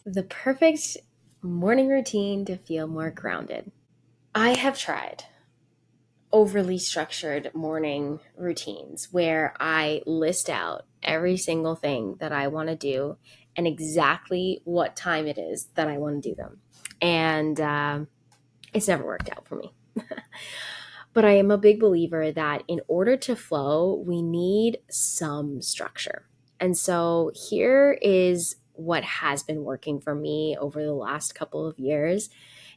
The perfect morning routine to feel more grounded. I have tried overly structured morning routines where I list out every single thing that I want to do and exactly what time it is that I want to do them. And it's never worked out for me. But I am a big believer that in order to flow, we need some structure. And so here is what has been working for me over the last couple of years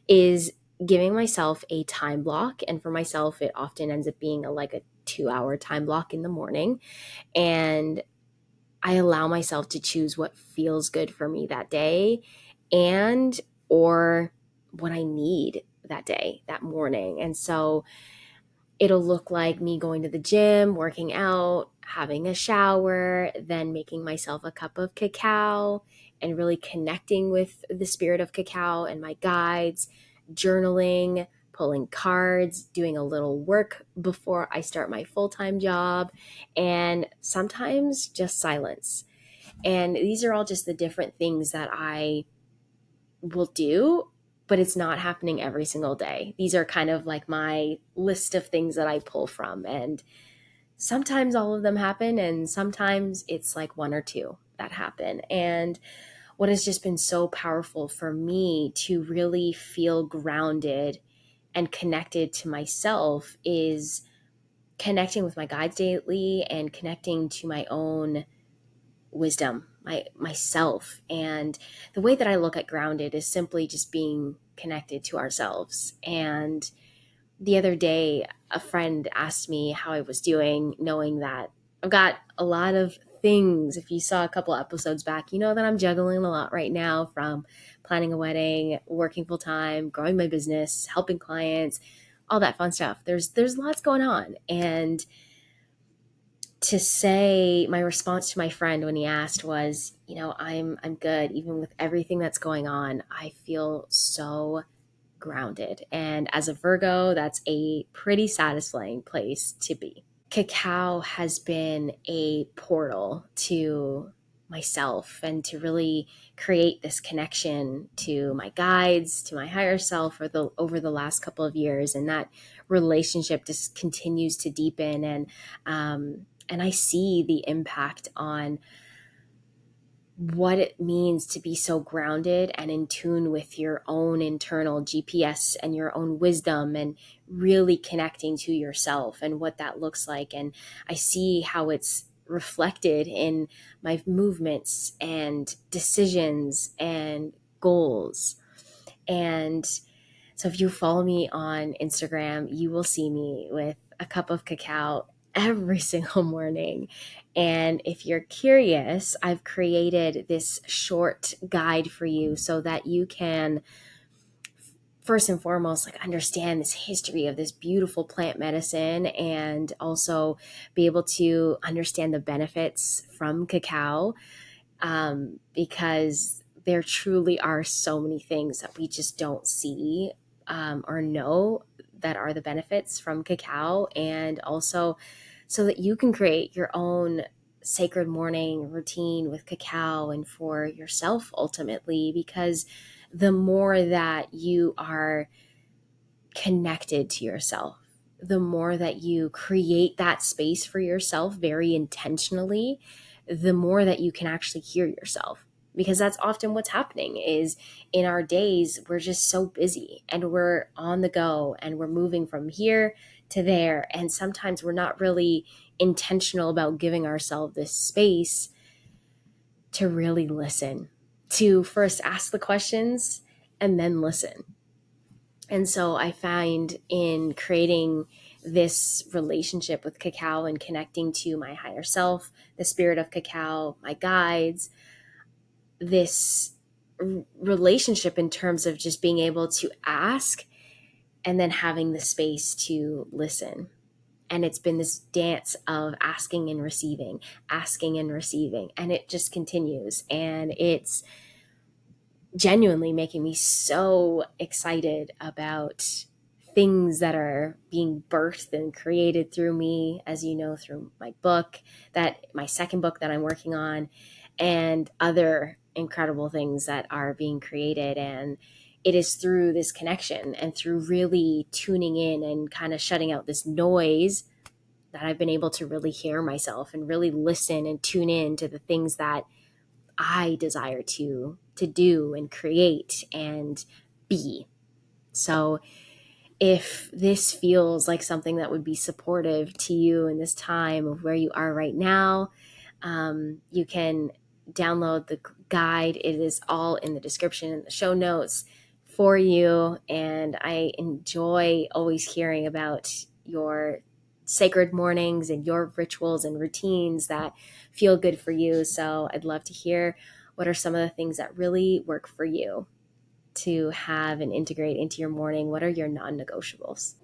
is giving myself a time block. And for myself, it often ends up being like a 2 hour time block in the morning. And I allow myself to choose what feels good for me that day and or what I need that day, that morning. And so it'll look like me going to the gym, working out, having a shower, then making myself a cup of cacao and really connecting with the spirit of cacao and my guides, journaling, pulling cards, doing a little work before I start my full-time job, and sometimes just silence. And these are all just the different things that I will do, but it's not happening every single day. These are kind of like my list of things that I pull from. And sometimes all of them happen, and sometimes it's like one or two that happen. And what has just been so powerful for me to really feel grounded and connected to myself is connecting with my guides daily and connecting to my own wisdom, myself. And the way that I look at grounded is simply just being connected to ourselves. And the other day, a friend asked me how I was doing, knowing that I've got a lot of things. If you saw a couple episodes back, you know that I'm juggling a lot right now, from planning a wedding, working full time, growing my business, helping clients, all that fun stuff. There's lots going on. And to say, my response to my friend when he asked was, I'm good even with everything that's going on. I feel so grounded. And as a Virgo, that's a pretty satisfying place to be. Cacao has been a portal to myself and to really create this connection to my guides, to my higher self over the last couple of years. And that relationship just continues to deepen. And I see the impact on what it means to be so grounded and in tune with your own internal GPS and your own wisdom, and really connecting to yourself and what that looks like. And I see how it's reflected in my movements and decisions and goals. And so if you follow me on Instagram, you will see me with a cup of cacao every single morning. And if you're curious, I've created this short guide for you so that you can first and foremost understand this history of this beautiful plant medicine, and also be able to understand the benefits from cacao, because there truly are so many things that we just don't see, or know, that are the benefits from cacao. And also so that you can create your own sacred morning routine with cacao and for yourself ultimately, because the more that you are connected to yourself, the more that you create that space for yourself very intentionally, the more that you can actually hear yourself. Because that's often what's happening is, in our days, we're just so busy and we're on the go and we're moving from here to there. And sometimes we're not really intentional about giving ourselves this space to really listen, to first ask the questions and then listen. And so I find in creating this relationship with cacao and connecting to my higher self, the spirit of cacao, my guides, this relationship in terms of just being able to ask and then having the space to listen. And it's been this dance of asking and receiving, and it just continues. And it's genuinely making me so excited about things that are being birthed and created through me, as you know, through my second book that I'm working on, and other incredible things that are being created. And it is through this connection and through really tuning in and kind of shutting out this noise that I've been able to really hear myself and really listen and tune in to the things that I desire to do and create and be. So if this feels like something that would be supportive to you in this time of where you are right now, you can download the guide. It is all in the description and the show notes for you. And I enjoy always hearing about your sacred mornings and your rituals and routines that feel good for you. So I'd love to hear what are some of the things that really work for you to have and integrate into your morning. What are your non-negotiables?